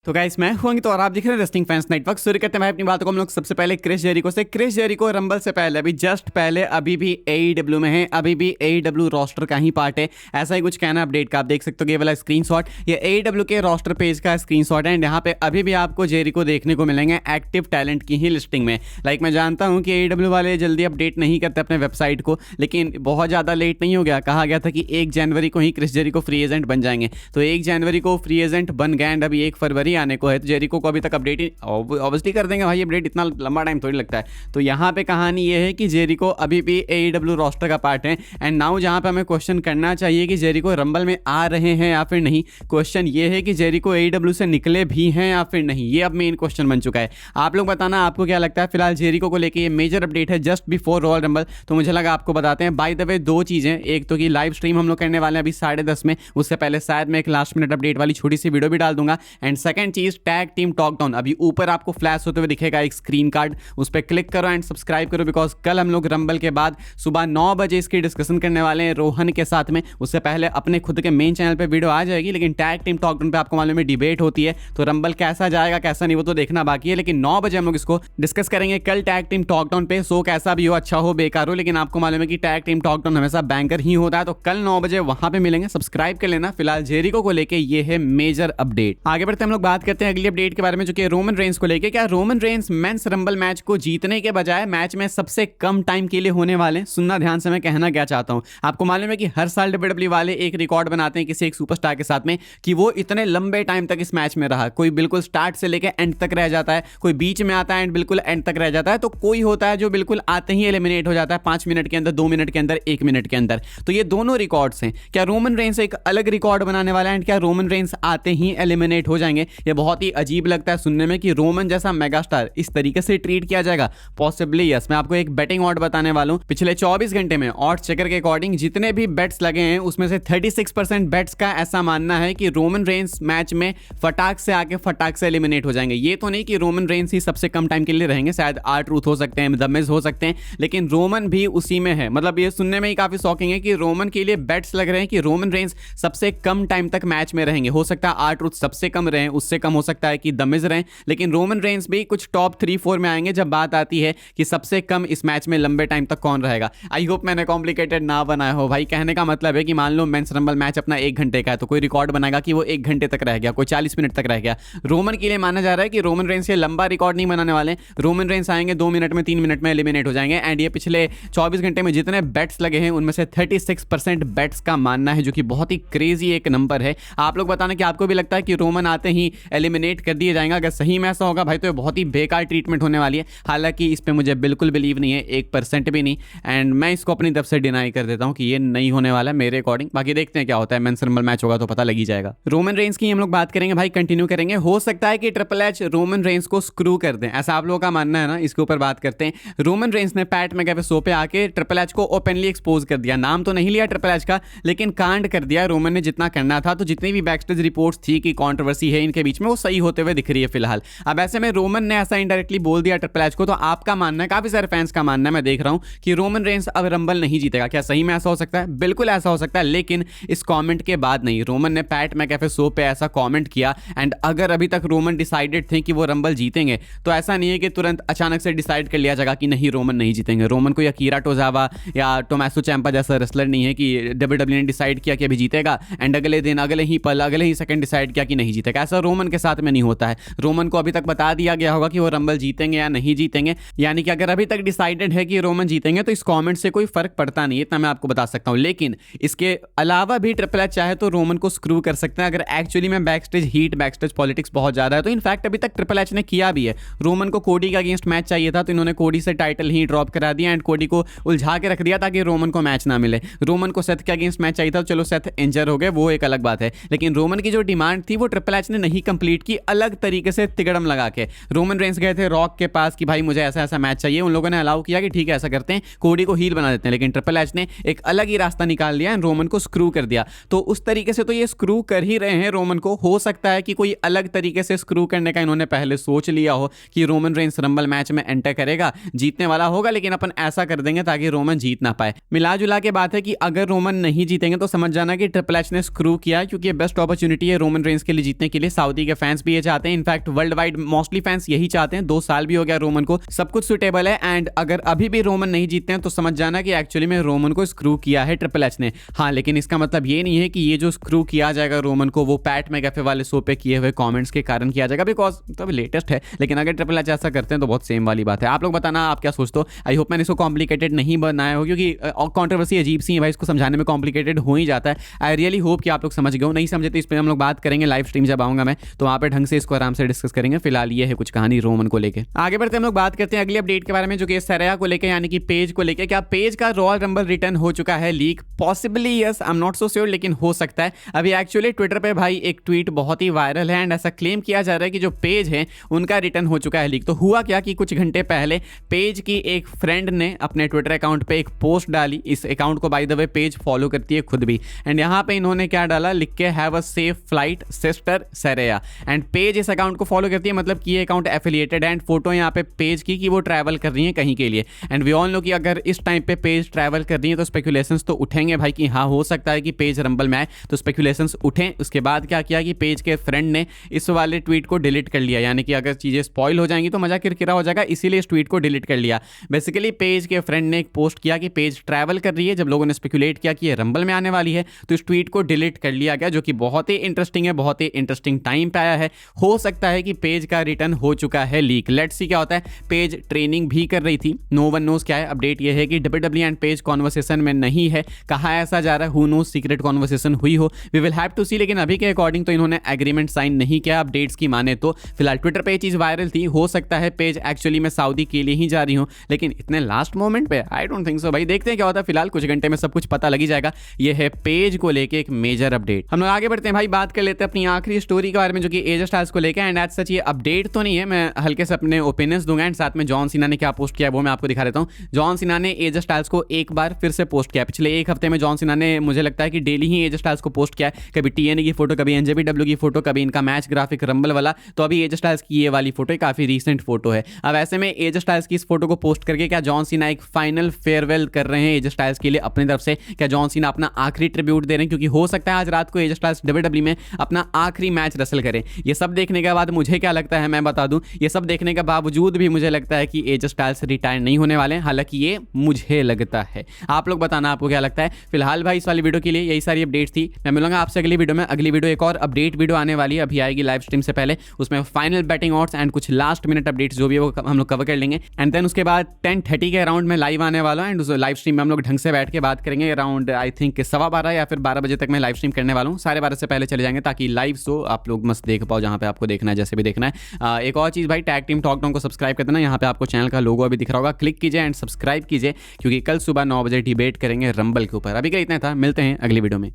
तो गाइस मैं हूं तो और आप देख रहे हैं रेस्लिंग फैंस नेटवर्क। शुरू करते हैं भाई अपनी बातों को हम लोग सबसे पहले क्रिस जेरिको से। क्रिस जेरिको रंबल से पहले अभी जस्ट पहले अभी भी AEW में है, अभी भी AEW रोस्टर का ही पार्ट है, ऐसा ही कुछ कहना अपडेट का। आप देख सकते हो ये वाला स्क्रीनशॉट, ये AEW के रोस्टर पेज का स्क्रीनशॉट है एंड यहाँ पे अभी भी आपको जेरिको देखने को मिलेंगे एक्टिव टैलेंट की ही लिस्टिंग में। लाइक मैं जानता हूँ कि AEW वाले जल्दी अपडेट नहीं करते अपने वेबसाइट को, लेकिन बहुत ज़्यादा लेट नहीं हो गया। कहा गया था कि 1 जनवरी को ही क्रिस जेरिको फ्री एजेंट बन जाएंगे, तो 1 जनवरी को फ्री एजेंट बन गए एंड अभी 1 फरवरी आने को है, तो जेरिको को अभी तक अपडेट ही ऑब्वियसली कर देंगे भाई, अपडेट इतना लंबा टाइम थोड़ी लगता है। तो यहाँ पे कहानी ये है कि जेरिको अभी भी AEW रोस्टर का पार्ट है एंड नाउ जहाँ पे हमें क्वेश्चन करना चाहिए कि जेरिको रंबल में आ रहे हैं या फिर नहीं, क्वेश्चन ये है कि जेरिको AEW से निकले भी हैं या फिर नहीं, ये अब मेन क्वेश्चन बन चुका है। आप लोग बताना आपको क्या लगता है। फिलहाल जेरिको को लेके ये मेजर अपडेट है जस्ट बिफोर रॉयल रंबल, तो मुझे लगा आपको बताते हैं। बाय द वे 2 चीज़ें, एक तो कि लाइव स्ट्रीम हम लोग करने वाले हैं अभी 10:30 में, उससे पहले शायद मैं एक लास्ट मिनट अपडेट वाली छोटी सी वीडियो भी डाल दूंगा। And second cheese tag team talk down, अभी ऊपर आपको फ्लैश होते हुए दिखेगा एक स्क्रीन कार्ड, उस पर क्लिक करो एंड सब्सक्राइब करो, बिकॉज कल हम लोग रंबल के बाद सुबह 9 बजे इसकी डिस्कशन करने वाले हैं रोहन के साथ में। उससे पहले अपने खुद के मेन चैनल पे वीडियो आ जाएगी, लेकिन टैग टीम टॉक डाउन पे आपको मालूम है डिबेट होती है, तो रंबल कैसा जाएगा कैसा नहीं वो तो देखना बाकी है, लेकिन 9 बजे हम लोग इसको डिस्कस करेंगे कल टैग टीम टॉक डाउन पे। सो कैसा भी हो, अच्छा हो बेकार हो, लेकिन आपको मालूम है कि टैग टीम टॉक डाउन हमेशा बैंकर ही होता है, तो कल 9 बजे वहां पे मिलेंगे, सब्सक्राइब कर लेना। फिलहाल जेरिको को लेके ये है मेजर अपडेट। आगे बढ़ते हम लोग बात करते हैं अगली अपडेट के बारे में, जो कि रोमन रेंस को लेके। क्या Roman Reigns men's Rumble match को जीतने के बजाय मैच में सबसे कम टाइम के लिए होने वाले? सुनना ध्यान से मैं कहना क्या चाहता हूं। आपको मालूम है कि हर साल WWE वाले एक रिकॉर्ड बनाते हैं किसी एक सुपरस्टार के साथ में कि वो इतने लंबे टाइम तक इस मैच में रहा। कोई बिल्कुल स्टार्ट से लेकर एंड तक रह जाता है, कोई बीच में आता है एंड बिल्कुल एंड तक रह जाता है, तो कोई होता है जो बिल्कुल आते ही एलिमिनेट हो जाता है 5 मिनट के अंदर, 2 मिनट के अंदर, 1 मिनट के अंदर। तो ये दोनों रिकॉर्ड्स हैं। क्या रोमन रेंस एक अलग रिकॉर्ड बनाने वाला है एंड क्या रोमन रेंस आते ही एलिमिनेट हो जाएंगे? ये बहुत ही अजीब लगता है सुनने में कि रोमन जैसा मेगास्टार इस तरीके से ट्रीट किया जाएगा। Possibly yes. मैं आपको एक बेटिंग ऑड बताने वाला हूं। पिछले 24 घंटे में ऑड चेकर के अकॉर्डिंग जितने भी बेट्स लगे हैं उसमें से 36% बेट्स का ऐसा मानना है कि रोमन रेंस मैच में फटाक से आके फटाक से एलिमिनेट हो जाएंगे। ये तो नहीं कि रोमन रेंस ही सबसे कम टाइम के लिए रहेंगे, शायद R-Truth हो सकते हैं, द मिज हो सकते हैं, लेकिन रोमन भी उसी में है। मतलब ये सुनने में ही काफी शॉकिंग है कि रोमन के लिए बेट्स लग रहे हैं कि रोमन रेंस सबसे कम टाइम तक मैच में रहेंगे। हो सकता है R-Truth सबसे कम रहे, उससे कम हो सकता है कि द मिज रहे, लेकिन रोमन रेंस भी कुछ टॉप 3-4 में आएंगे जब बात आती है कि सबसे कम इस मैच में लंबे टाइम तक कौन रहेगा। आई होप मैंने कॉम्प्लिकेटेड ना बनाया हो भाई। कहने का मतलब है कि मान लो मेंस रंबल मैच अपना 1 घंटे का है, तो कोई रिकॉर्ड बनाएगा कि वो 1 घंटे तक रह गया, कोई 40 मिनट तक रह गया। रोमन के लिए माना जा रहा है कि रोमन रेंस ये लंबा रिकॉर्ड नहीं बनाने वाले। रोमन रेंस आएंगे 2 मिनट में, 3 मिनट में एलिमिनेट हो जाएंगे। एंड ये पिछले 24 घंटे में जितने बेट्स लगे हैं उनमें से 36% बेट्स का मानना है, जो कि बहुत ही क्रेजी एक नंबर है। आप लोग बताना कि आपको भी लगता है कि रोमन आते ही एलिमिनेट कर दिए जाएंगे? अगर सही में ऐसा होगा भाई तो ये बहुत ही बेकार ट्रीटमेंट होने वाली है। हालांकि इस पे मुझे बिल्कुल बिलीव नहीं है, 1% भी नहीं, एंड मैं इसको अपनी तरफ से डिनाई कर देता हूं कि ये नहीं होने वाला है मेरे अकॉर्डिंग। बाकी देखते हैं क्या होता है, मेंस रंबल मैच होगा तो पता लग ही जाएगा। रोमन रेंस की हम लोग बात करेंगे भाई, कंटिन्यू करेंगे। हो सकता है कि ट्रिपल एच रोमन रेंस को स्क्रू कर दें, ऐसा आप लोगों का मानना है ना? इसके ऊपर बात करते हैं। रोमन रेंस ने पैट मैकएफे शो पे आके ट्रिपल एच को ओपनली एक्सपोज कर दिया। नाम तो नहीं लिया ट्रिपल एच का, लेकिन कांड कर दिया रोमन ने जितना करना था। तो जितनी भी बैकस्टेज रिपोर्ट्स थी कि कंट्रोवर्सी है इनके बीच में, वो सही होते हुए दिख रही है फिलहाल। अब ऐसे में रोमन ने ऐसा इनडायरेक्टली बोल दिया ट्रिपल एच को, तो आपका मानना है, काफी सारे फैंस का मानना है, मैं देख रहा हूं कि रोमन रेंस अब रंबल नहीं जीतेगा। क्या सही में ऐसा हो सकता है? बिल्कुल ऐसा हो सकता है, लेकिन इस कमेंट के बाद नहीं। रोमन ने पैट मैकएफे शो पे ऐसा कमेंट किया एंड अगर अभी तक रोमन डिसाइडेड थे कि वो रंबल जीतेंगे, तो ऐसा नहीं है कि तुरंत अचानक से डिसाइड कर लिया जाएगा कि नहीं रोमन नहीं जीतेंगे। रोमन को या कीरा टोजावा या टोमासो चैंपा जैसा रेसलर नहीं है कि WWE ने डिसाइड किया कि अभी जीतेगा एंड अगले दिन, अगले ही पल, अगले ही सेकंड डिसाइड किया कि नहीं जीतेगा। ऐसा रोमन के साथ में नहीं होता है। रोमन को अभी तक बता दिया गया होगा कि वो रंबल जीतेंगे या नहीं जीतेंगे, यानी कि अगर अभी तक डिसाइडेड है कि रोमन जीतेंगे तो इस कमेंट से कोई फर्क पड़ता नहीं है, इतना मैं आपको बता सकता हूं। लेकिन इसके अलावा भी ट्रिपल एच चाहे तो रोमन को स्क्रू कर सकते हैं। अगर एक्चुअली में बैकस्टेज हीट, बैकस्टेज पॉलिटिक्स बहुत ज्यादा है, तो इनफैक्ट अभी तक ट्रिपल एच ने किया भी है। रोमन को कोडी के अगेंस्ट मैच चाहिए था, तो इन्होंने कोडी से टाइटल ही ड्रॉप करा दिया एंड कोडी को उलझा के रख दिया ताकि रोमन को मैच ना मिले। रोमन को सेथ के अगेंस्ट मैच चाहिए था, चलो सेथ इंजर हो गए, वो एक अलग बात है, लेकिन रोमन की जो डिमांड थी वो ट्रिपल एच ने नहीं कंप्लीट की, अलग तरीके से तिगड़म लगा के। रोमन रेंस गए थे रॉक के पास कि भाई मुझे ऐसा ऐसा मैच चाहिए, उन लोगों ने अलाउ किया कि ठीक है ऐसा करते हैं, कोडी को हील बना देते हैं, लेकिन ट्रिपल एच ने एक अलग ही रास्ता निकाल लिया एंड रोमन को स्क्रू कर दिया। तो उस तरीके से तो ये स्क्रू कर ही रहे हैं रोमन को। हो सकता है कि कोई अलग तरीके से स्क्रू करने का इन्होंने पहले सोच लिया हो कि रोमन रेंस रंबल मैच में एंटर करेगा, जीतने वाला होगा, लेकिन अपन ऐसा कर देंगे ताकि रोमन जीत ना पाए। मिला जुला के बात है कि अगर रोमन नहीं जीतेंगे तो समझ जाना कि ट्रिपल एच ने स्क्रू किया, क्योंकि बेस्ट अपॉर्चुनिटी है रोमन रेंस के लिए जीतने के लिए सऊदी के फैंस भी ये चाहते हैं, in fact world wide mostly fans यही चाहते हैं। 2 साल भी हो गया रोमन को, सब कुछ सुटेबल है। एंड अगर अभी भी रोमन नहीं जीतते हैं तो समझ जाना कि एक्चुअली में रोमन को स्क्रू किया है ट्रिपल एच ने। हाँ, लेकिन इसका मतलब ये नहीं है कि ये जो स्क्रू किया जाएगा रोमन को वो पैट मैकएफे वाले शो पे किए हुए कमेंट्स के कारण किया जाएगा, बिकॉज तब लेटेस्ट है। लेकिन अगर ट्रिपल एच ऐसा करते हैं तो बहुत सेम वाली बात है। आप लोग बताना आप क्या सोचते हो। आई होप मैंने इसको कॉम्प्लिकेटेड नहीं बनाया हो, क्योंकि कॉन्ट्रोवर्सी अजीब सी है भाई, इसको समझाने में कॉम्प्लिकेटेड हो ही जाता है। आई रियली होप कि आप लोग समझ गए हो। नहीं समझे तो इस पर हम लोग बात करेंगे लाइव स्ट्रीम जब आऊंगा मैं, तो वहाँ पे ढंग से इसको आराम से डिस्कस करेंगे। फिलहाल ये है कुछ कहानी रोमन को लेकर। आगे बढ़ते हम लोग बात करते हैं अगली अपडेट के बारे में, जो कि सरया को लेकर यानी कि पेज को लेकर। क्या पेज का रॉयल रंबल रिटर्न हो चुका है leak? Possibly yes, I am not so sure, लेकिन हो सकता है। अभी एक्चुअली ट्विटर पे भाई एक ट्वीट बहुत ही वायरल है एंड ऐसा क्लेम किया जा रहा है कि जो पेज है उनका रिटर्न हो चुका है लीक। तो हुआ क्या कि कुछ घंटे पहले पेज की एक फ्रेंड ने अपने ट्विटर अकाउंट पे एक पोस्ट डाली। इस अकाउंट को by the way page follow करती है खुद भी, एंड यहाँ पे इन्होंने क्या डाला, लिख के have a safe flight sister सरया। एंड पेज इस अकाउंट को फॉलो करती है, मतलब कि ये अकाउंट एफिलिएटेड है। एंड फोटो यहाँ पे पेज की कि वो ट्रैवल कर रही है कहीं के लिए। एंड वी ऑल नो कि अगर इस टाइम पे पेज ट्रैवल कर रही है तो स्पेकुलेशंस तो उठेंगे भाई कि हाँ हो सकता है कि पेज रंबल में आए, तो स्पेकुलेशंस उठें। उसके बाद क्या किया कि पेज के फ्रेंड ने इस वाले ट्वीट को डिलीट कर लिया, यानी कि अगर चीज़ें स्पॉइल हो जाएंगी तो मजा किरकिरा हो जाएगा, इसीलिए इस ट्वीट को डिलीट कर लिया। बेसिकली पेज के फ्रेंड ने एक पोस्ट किया कि पेज ट्रैवल कर रही है। जब लोगों ने स्पेकुलेट किया कि ये रंबल में आने वाली है तो इस ट्वीट को डिलीट कर लिया गया, जो कि बहुत ही इंटरेस्टिंग है, बहुत ही इंटरेस्टिंग टाइम पे आया है। हो सकता है कि पेज का रिटर्न हो चुका है लीक। लेट्स सी क्या होता है। पेज ट्रेनिंग भी कर रही थी, नो वन नोज क्या है। अपडेट ये है कि WWE एंड पेज कॉन्वर्सेशन में नहीं है। कहाँ ऐसा जा रहा है, हु नोज, सीक्रेट कॉन्वर्सेशन हुई हो, वी विल हैव टू सी। लेकिन अभी के अकॉर्डिंग तो इन्होंने एग्रीमेंट साइन नहीं किया अपडेट्स की माने तो। फिलहाल ट्विटर पे ये चीज़ वायरल थी। हो सकता है पेज एक्चुअली में सऊदी के लिए ही जा रही हो, लेकिन इतने लास्ट मोमेंट पे आई डोंट थिंक सो भाई। देखते हैं क्या होता है। फिलहाल कुछ घंटे में सब कुछ पता लगी जाएगा। ये है पेज को लेके एक मेजर अपडेट। हम लोग आगे बढ़ते हैं भाई, बात कर लेते हैं अपनी आखिरी स्टोरी के बारे में, जो कि एज स्टाइल्स को लेकर। एंड एज सच ये अपडेट तो नहीं है, मैं हल्के से अपने ओपिनियंस दूंगा। एंड साथ में जॉन सीना ने क्या पोस्ट किया है वो मैं आपको दिखा देता हूँ। जॉन सीना ने एज स्टाइल्स को एक बार फिर से पोस्ट किया। पिछले एक हफ्ते में जॉन सीना ने मुझे लगता है कि डेली ही एज स्टाइल्स को पोस्ट किया है। कभी TNA की फोटो, कभी NJPW की फोटो, कभी इनका मैच ग्राफिक रंबल वाला। तो अभी एज स्टाइल्स की ये वाली फोटो काफी रीसेंट फोटो है। अब ऐसे में एज स्टाइल्स की इस फोटो को पोस्ट करके क्या जॉन सीना एक फाइनल फेयरवेल कर रहे हैं एज स्टाइल्स के लिए अपनी तरफ से? क्या जॉन सीना अपना आखिरी ट्रिब्यूट दे रहे हैं? क्योंकि हो सकता है आज रात को एज स्टाइल्स WWE में अपना आखिरी मैच रसल करें। ये सब देखने के बाद मुझे क्या लगता है मैं बता दूं, ये सब देखने के बावजूद भी मुझे लगता है कि एज स्टाइल्स रिटायर नहीं होने वाले हैं। हालांकि ये मुझे लगता है, आप लोग बताना आपको क्या लगता है। फिलहाल भाई इस वाली वीडियो के लिए यही सारी अपडेट्स थी। मैं मिलूंगा आपसे अगली वीडियो में। अगली वीडियो एक और अपडेट वीडियो आने वाली है, अभी आएगी लाइव स्ट्रीम से पहले। उसमें फाइनल बैटिंग ऑड्स एंड कुछ लास्ट मिनट अपडेट्स जो भी है वो हम लोग कवर कर लेंगे। एंड देन उसके बाद 10:30 के अराउंड में लाइव आने वाला हूँ। एंड उस लाइव स्ट्रीम में हम लोग ढंग से बैठ के बात करेंगे। अराउंड आई थिंक 12:15 या फिर 12 बजे तक मैं लाइव स्ट्रीम करने वाला हूँ। 12:30 से पहले चले जाएंगे ताकि लाइव शो आप लोग मस्त देख पाओ जहाँ पे आपको देखना है, जैसे भी देखना है। एक और चीज़ भाई, टैग टीम टॉक डाउन को सब्सक्राइब कर देना। यहाँ पे आपको चैनल का लोगो अभी दिख रहा होगा, क्लिक कीजिए एंड सब्सक्राइब कीजिए, क्योंकि कल सुबह 9 बजे डिबेट करेंगे रंबल के ऊपर। अभी का इतना था, मिलते हैं अगली वीडियो में।